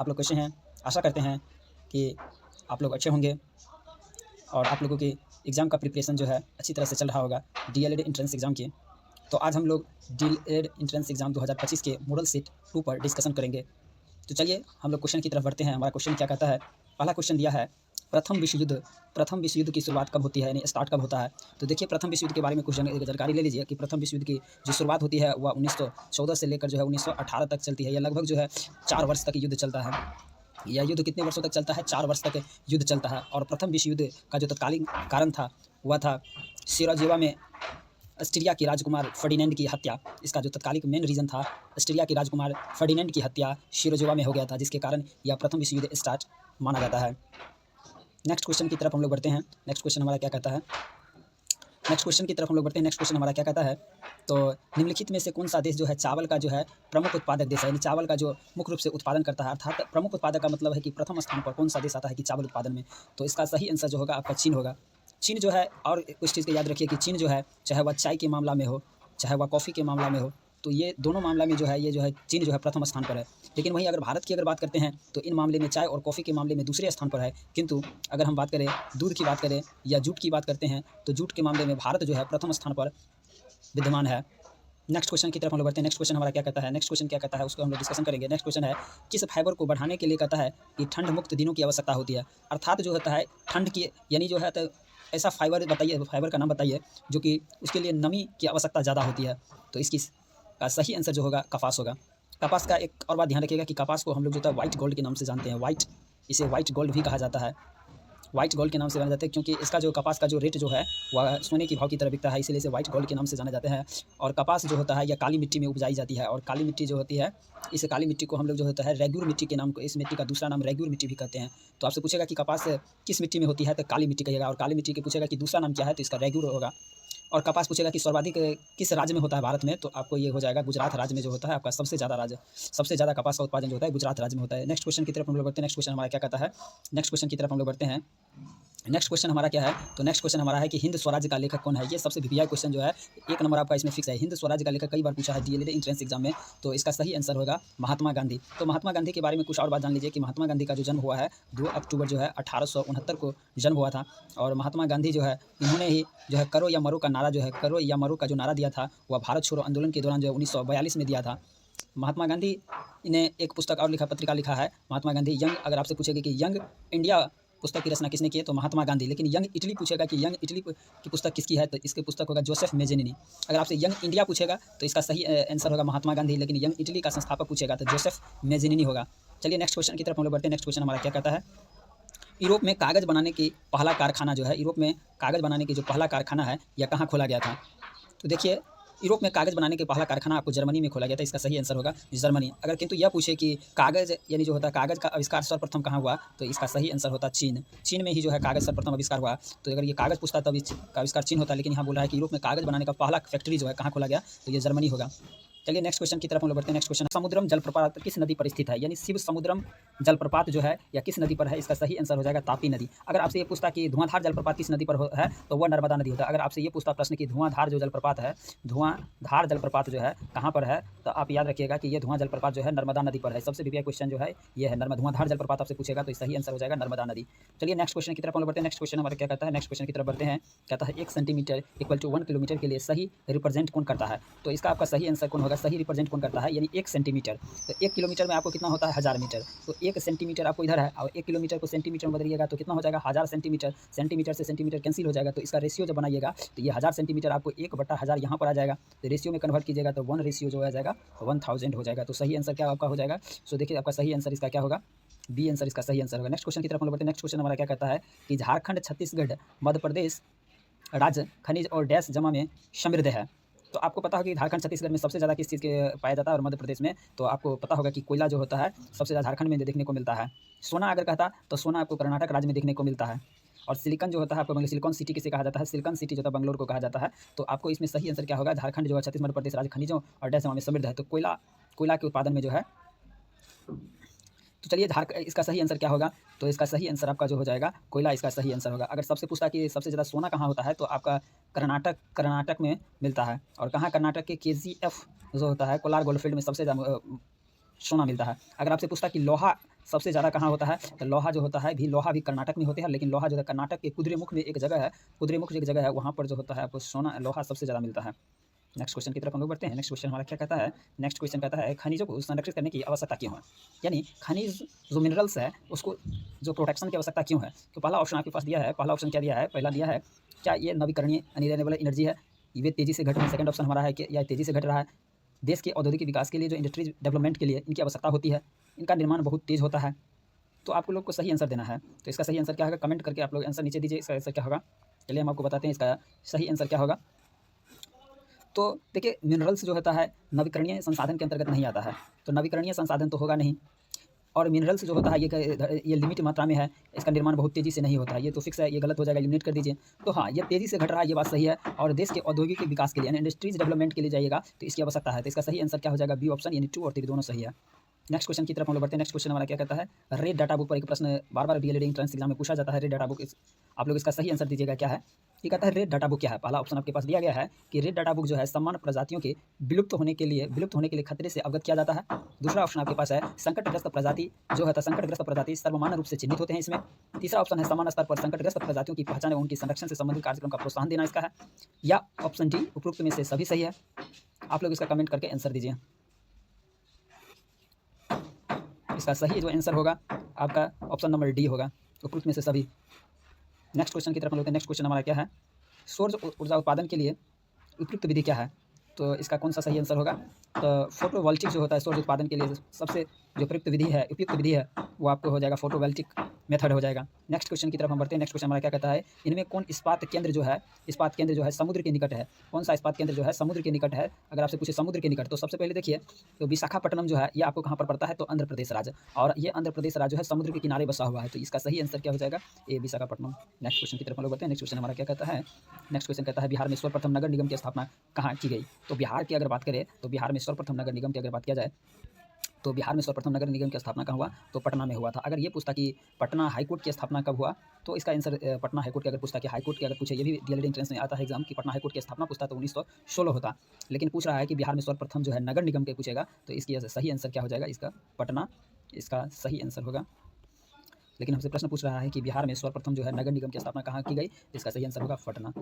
आप लोग कैसे हैं? आशा करते हैं कि आप लोग अच्छे होंगे और आप लोगों की एग्ज़ाम का प्रिपरेशन जो है अच्छी तरह से चल रहा होगा डीएलएड एंट्रेंस एग्ज़ाम की। तो आज हम लोग डीएलएड एंट्रेंस एग्ज़ाम 2025 के मॉडल सेट 2 पर डिस्कशन करेंगे। तो चलिए हम लोग क्वेश्चन की तरफ बढ़ते हैं। हमारा क्वेश्चन क्या कहता है? पहला क्वेश्चन दिया है, प्रथम विश्व युद्ध की शुरुआत कब होती है, यानी स्टार्ट कब होता है? तो देखिए प्रथम विश्व युद्ध के बारे में कुछ जानकारी ले लीजिए कि प्रथम विश्व युद्ध की जो शुरुआत होती है वह 1914 से लेकर जो है 1918 तक चलती है। यह लगभग जो है 4 वर्ष तक युद्ध चलता है। यह युद्ध कितने वर्षों तक चलता है? 4 वर्ष तक युद्ध चलता है। और प्रथम विश्व युद्ध का जो तत्कालीन कारण था वह था सिराजेवा में ऑस्ट्रिया के राजकुमार फर्डिनेंड की हत्या। इसका जो तत्कालिक मेन रीज़न था, ऑस्ट्रिया के राजकुमार फर्डिनेंड की हत्या सिराजेवा में हो गया था, जिसके कारण यह प्रथम विश्व युद्ध स्टार्ट माना जाता है। नेक्स्ट क्वेश्चन की तरफ हम लोग बढ़ते हैं। नेक्स्ट क्वेश्चन हमारा क्या कहता है? नेक्स्ट क्वेश्चन हमारा क्या कहता है? तो निम्नलिखित में से कौन सा देश जो है चावल का जो है प्रमुख उत्पादक देश है, यानी चावल का जो मुख्य रूप से उत्पादन करता है, अर्थात प्रमुख उत्पादक का मतलब है कि प्रथम स्थान पर कौन सा देश आता है कि चावल उत्पादन में? तो इसका सही आंसर जो होगा आपका चीन होगा। चीन जो है, और कुछ चीज़ को याद रखिए कि चीन जो है, चाहे वह चाय के मामला में हो, चाहे वह कॉफ़ी के मामला में हो, तो ये दोनों मामला में जो है ये जो है चीन जो है प्रथम स्थान पर है। लेकिन वहीं अगर भारत की अगर बात करते हैं तो इन मामले में चाय और कॉफ़ी के मामले में दूसरे स्थान पर है। किंतु अगर हम बात करें दूध की बात करें या जूट की बात करते हैं तो जूट के मामले में भारत जो है प्रथम स्थान पर विद्यमान है। नेक्स्ट क्वेश्चन की तरफ हम लोग बढ़ते हैं। नेक्स्ट क्वेश्चन हमारा क्या कहता है? नेक्स्ट क्वेश्चन क्या कहता है उसको हम लोग डिस्कशन करेंगे। नेक्स्ट क्वेश्चन है, किस फाइबर को बढ़ाने के लिए कहता है कि ठंड मुक्त दिनों की आवश्यकता होती है? अर्थात जो होता है ठंड की, यानी जो है तो ऐसा फाइबर बताइए, फाइबर का नाम बताइए जो कि उसके लिए नमी की आवश्यकता ज़्यादा होती है। तो इसकी का सही आंसर जो होगा कपास होगा। कपास का एक और बात ध्यान रखिएगा कि कपास को हम लोग जो है व्हाइट गोल्ड के नाम से जानते हैं। इसे व्हाइट गोल्ड भी कहा जाता है। व्हाइट गोल्ड के नाम से जाना जाता है क्योंकि इसका जो कपास का जो रेट जो है वह सोने की भाव की तरह बिकता है, इसीलिए इसे व्हाइट गोल्ड के नाम से जाने जाते हैं। और कपास जो होता है यह काली मिट्टी में उपजाई जाती है, और काली मिट्टी जो होती है, इस काली मिट्टी को हम लोग जो होता है रेगुर मिट्टी के नाम को, इस मिट्टी का दूसरा नाम रेगुर मिट्टी भी कहते हैं। तो आपसे पूछेगा कि कपास किस मिट्टी में होती है तो काली मिट्टी कहिएगा, और काली मिट्टी के पूछेगा कि दूसरा नाम क्या है तो इसका रेगुर होगा। और कपास पूछेगा कि सर्वाधिक किस राज्य में होता है भारत में, तो आपको ये हो जाएगा गुजरात राज्य में जो होता है आपका सबसे ज़्यादा कपास का उत्पादन जो होता है गुजरात राज्य में होता है। नेक्स्ट क्वेश्चन की तरफ हम लोग बढ़ते हैं। नेक्स्ट क्वेश्चन हमारा क्या कहता है? नेक्स्ट क्वेश्चन की तरफ हम लोग बढ़ते हैं। नेक्स्ट क्वेश्चन हमारा क्या है? तो नेक्स्ट क्वेश्चन हमारा है कि हिंद स्वराज्य का लेखक कौन है? ये सबसे वीवीआई क्वेश्चन जो है 1 नंबर आपका इसमें फिक्स है। हिंद स्वराज्य का लेखक कई बार पूछा है डीएलएड एंट्रेंस एग्जाम में, तो इसका सही आंसर होगा महात्मा गांधी। तो महात्मा गांधी के बारे में कुछ और बात जान लीजिए कि महात्मा गांधी का जो जन्म हुआ है 2 अक्टूबर जो है 1869 को जन्म हुआ था। और महात्मा गांधी जो है इन्होंने ही जो है करो या मरो का नारा जो है, करो या मरो का जो नारा दिया था वह भारत छोड़ो आंदोलन के दौरान जो है 1942 में दिया था। महात्मा गांधी ने एक पुस्तक और पत्रिका लिखा है महात्मा गांधी यंग। अगर आपसे पूछेगा कि यंग इंडिया पुस्तक की रचना किसने की है तो महात्मा गांधी। लेकिन यंग इटली पूछेगा कि यंग इटली की पुस्तक किसकी है तो इसकी पुस्तक होगा जोसेफ मेज़ेनिनी। अगर आपसे यंग इंडिया पूछेगा तो इसका सही आंसर होगा महात्मा गांधी, लेकिन यंग इटली का संस्थापक पूछेगा तो जोसेफ मेज़ेनिनी होगा। चलिए नेक्स्ट क्वेश्चन की तरफ हम लोग बढ़ते हैं। नेक्स्ट क्वेश्चन हमारा क्या कहता है? यूरोप में कागज़ बनाने की पहला कारखाना जो है, यूरोप में कागज़ बनाने की जो पहला कारखाना है यह कहाँ खोला गया था? तो देखिए यूरोप में कागज़ बनाने के पहला कारखाना आपको जर्मनी में खोला गया था। इसका सही आंसर होगा जर्मनी। अगर किंतु यह पूछे कि कागज़ यानी जो होता है कागज़ का आविष्कार सर्वप्रथम कहाँ हुआ तो इसका सही आंसर होता चीन। चीन में ही जो है कागज़ सर्वप्रथम आविष्कार हुआ। तो अगर ये कागज़ पूछता तब इसका आविष्कार चीन होता, लेकिन यहाँ बोल रहा है कि यूरोप में कागज़ बनाने का पहला फैक्ट्री जो है कहाँ खोला गया तो ये जर्मनी होगा। चलिए नेक्स्ट क्वेश्चन की तरफ हम लोग बढ़ते हैं। नेक्स्ट क्वेश्चन, समुद्रम जलप्रपात किस नदी पर स्थित है? यानी शिव समुद्रम जलप्रपात जो है या किस नदी पर है? इसका सही आंसर हो जाएगा तापी नदी। अगर आपसे ये पूछता कि धुआंधार जलप्रपात किस नदी पर है तो वह नर्मदा नदी होता है। अगर आपसे ये पूछता प्रश्न कि धुआंधार जो जलप्रपात है, धुआंधार जलप्रपात जो है कहाँ पर है, तो आप याद रखिएगा कि ये धुआं जलप्रपात जो है नर्मदा नदी पर है। सबसे वीवीआई क्वेश्चन जो है ये है धुआंधार जलप्रपात आपसे पूछेगा तो सही आंसर हो जाएगा नर्मदा नदी। चलिए नेक्स्ट क्वेश्चन की तरफ हम लोग बढ़ते हैं। नेक्स्ट क्वेश्चन हमारा क्या कहता है? नेक्स्ट क्वेश्चन की तरफ बढ़ते हैं। कहता है 1 सेंटीमीटर इक्वल टू 1 किलोमीटर के लिए सही रिप्रेजेंट कौन करता है? तो इसका आपका सही आंसर कौन होगा? सही रिप्रेजेंट कौन करता है? यानी 1 सेंटीमीटर। तो 1 किलोमीटर में आपको कितना होता है? 1000 मीटर। तो 1 सेंटीमीटर आपको इधर है और 1 किलोमीटर को सेंटीमीटर में बदलिएगा तो कितना हो जाएगा? 1000 सेंटीमीटर। सेंटीमीटर से सेंटीमीटर कैंसिल हो जाएगा, तो इसका रेशियो जब बनाइएगा तो ये 1000 सेंटीमीटर आपको 1/1000 यहाँ पर आ जाएगा। तो रेशियो में कन्वर्ट कीजिएगा तो 1 रेशियो जो आ जाएगा 1000 हो जाएगा। तो सही आंसर क्या आपका हो जाएगा? सो देखिए आपका सही आंसर इसका क्या होगा? बी आंसर इसका सही आंसर होगा। नेक्स्ट क्वेश्चन की तरफ हम लोग बढ़ते हैं। नेक्स्ट क्वेश्चन हमारा क्या कहता है कि झारखंड, छत्तीसगढ़, मध्य प्रदेश राज्य खनिज और डैश जमा में समृद्ध है। तो आपको पता होगा कि झारखंड छत्तीसगढ़ में सबसे ज़्यादा किस चीज़ के पाया जाता है और मध्य प्रदेश में, तो आपको पता होगा कि कोयला जो होता है सबसे ज़्यादा झारखंड में देखने को मिलता है। सोना अगर कहता तो सोना आपको कर्नाटक राज्य में देखने को मिलता है। और सिलिकॉन जो होता है आपको सिलिकॉन सिटी किसे कहा जाता है? सिलिकॉन सिटी जो होता है बंगलोर को कहा जाता है। तो आपको इसमें सही आंसर क्या होगा? झारखंड जो है छत्तीसगढ़ मध्य प्रदेश राज्य खनिजों और डैश जमा में समृद्ध है। तो कोयला के उत्पादन में जो है, तो चलिए इसका सही आंसर क्या होगा? तो इसका सही आंसर आपका जो हो जाएगा कोयला, इसका सही आंसर होगा। अगर सबसे पूछता कि सबसे ज़्यादा सोना कहाँ होता है तो आपका कर्नाटक में मिलता है। और कहाँ? कर्नाटक के केजीएफ जो होता है कोलार गोल्डफील्ड में सबसे ज़्यादा सोना मिलता है। अगर आपसे पूछता कि लोहा सबसे ज़्यादा कहाँ होता है, तो लोहा जो होता है भी, लोहा भी कर्नाटक में होते हैं, लेकिन लोहा जो है कर्नाटक के कुद्रेमुख में एक जगह है, कुद्रेमुख जो एक जगह है वहाँ पर जो होता है आपको सोना लोहा सबसे ज़्यादा मिलता है। नेक्स्ट क्वेश्चन की तरफ हम लोग बढ़ते हैं। नेक्स्ट क्वेश्चन हमारा क्या कहता है, नेक्स्ट क्वेश्चन कहता है खनिजों को संरक्षित करने की आवश्यकता क्यों है, यानी खनिज जो मिनरल्स है उसको जो प्रोटेक्शन की आवश्यकता क्यों है। तो पहला ऑप्शन आपके पास दिया है, पहला ऑप्शन क्या दिया है, पहला दिया है क्या ये नवीकरणीय रिन्यूएबल एनर्जी है, ये तेज़ी से घट रही है। सेकंड ऑप्शन हमारा है कि या तेज़ी से घट रहा है। देश के औद्योगिक विकास के लिए जो इंडस्ट्रीज डेवलपमेंट के लिए इनकी आवश्यकता होती है, इनका निर्माण बहुत तेज़ होता है। तो आप लोग को सही आंसर देना है। तो इसका सही आंसर क्या होगा, कमेंट करके आप लोग आंसर नीचे दीजिए। इसका आंसर क्या होगा, चलिए हम आपको बताते हैं इसका सही आंसर क्या होगा। तो देखिए मिनरल्स जो होता है नवीकरणीय संसाधन के अंतर्गत नहीं आता है, तो नवीकरणीय संसाधन तो होगा नहीं। और मिनरल्स जो होता है ये लिमिट मात्रा में है, इसका निर्माण बहुत तेज़ी से नहीं होता है, ये तो फिक्स है, ये गलत हो जाएगा, एलिमिनेट कर दीजिए। तो हाँ, ये तेज़ी से घट रहा है, ये बात सही है। और देश के औद्योगिक विकास के लिए यानी इंडस्ट्रीज डेवलपमेंट के लिए जाइएगा तो इसकी आवश्यकता है। तो इसका सही आंसर क्या हो जाएगा, बी ऑप्शन, यानी 2 और 3 दोनों सही है। नेक्स्ट क्वेश्चन की तरफ हम लोग बढ़ते हैं। नेक्स्ट क्वेश्चन हमारा क्या कहता है, रेड डाटा बुक पर एक प्रश्न बार-बार डीएलएड एंट्रेंस एग्जाम में पूछा जाता है। रेड डाटा बुक आप लोग इसका सही आंसर दीजिएगा क्या है। ये कहता है रेड डाटा बुक क्या है। पहला ऑप्शन आपके पास दिया गया है कि रेड डाटा बुक जो है सामान्य प्रजातियों के विलुप्त होने के लिए खतरे से अवगत किया जाता है। दूसरा ऑप्शन आपके पास है संकटग्रस्त प्रजाति जो है संकटग्रस्त प्रजाति सर्वमान्य रूप से चिन्हित होते हैं इसमें। तीसरा ऑप्शन है सामान्य स्तर पर संकटग्रस्त प्रजातियों की पहचान एवं उनकी संरक्षण से संबंधित कार्यक्रम का प्रोत्साहन देना इसका है। या ऑप्शन डी उपरोक्त में से सभी सही है। आप लोग इसका कमेंट करके आंसर दीजिए। इसका सही जो आंसर होगा आपका ऑप्शन नंबर डी होगा, उपरोक्त में से सभी। नेक्स्ट क्वेश्चन की तरफ हम लोग। नेक्स्ट क्वेश्चन हमारा क्या है, सौर ऊर्जा उत्पादन के लिए उपयुक्त विधि क्या है। तो इसका कौन सा सही आंसर होगा, तो फोटोवोल्टिक जो होता है सौर उत्पादन के लिए सबसे जो उपयुक्त विधि है वो आपको हो जाएगा फोटोवोल्टिक मेथड हो जाएगा। नेक्स्ट क्वेश्चन की तरफ हम बढ़ते हैं। नेक्स्ट क्वेश्चन हमारा क्या कहता है, इनमें कौन इस्पात केंद्र जो है समुद्र के निकट है। कौन सा इस्पात केंद्र जो है समुद्र के निकट है। अगर आपसे पूछे समुद्र के निकट, तो सबसे पहले देखिए तो विशाखापट्टनम जो है ये आपको कहाँ पर पड़ता है, तो आंध्र प्रदेश राज्य। और ये आंध्र प्रदेश राज्य जो है समुद्र के किनारे बसा हुआ है, तो इसका सही आंसर क्या हो जाएगा, ए विशाखापट्टनम। नेक्स्ट क्वेश्चन की तरफ हम लोग बढ़ते हैं। नेक्स्ट क्वेश्चन हमारा क्या कहता है, नेक्स्ट क्वेश्चन कहता है बिहार में सर्वप्रथम नगर निगम की स्थापना कहाँ की गई। तो बिहार की अगर बात करें तो बिहार में सर्वप्रथम नगर निगम की अगर बात किया जाए तो बिहार में सर्वप्रथम नगर निगम की स्थापना कहाँ हुआ, तो पटना में हुआ था। अगर ये पूछता कि पटना हाईकोर्ट की स्थापना कब हुआ, तो इसका आंसर पटना हाईकोर्ट की अगर पूछता कि हाईकोर्ट की अगर पूछे, ये भी डीएलएड एंट्रेंस में आता है एग्जाम कि पटना हाईकोर्ट की स्थापना पूछता तो 1916 होता। लेकिन पूछ रहा है कि बिहार में सर्वप्रथम जो है नगर निगम के पूछेगा, तो इसकी सही आंसर क्या हो जाएगा, इसका पटना इसका सही आंसर होगा। लेकिन हमसे प्रश्न पूछ रहा है कि बिहार में सर्वप्रथम जो है नगर निगम की स्थापना कहाँ की गई, इसका सही आंसर होगा पटना।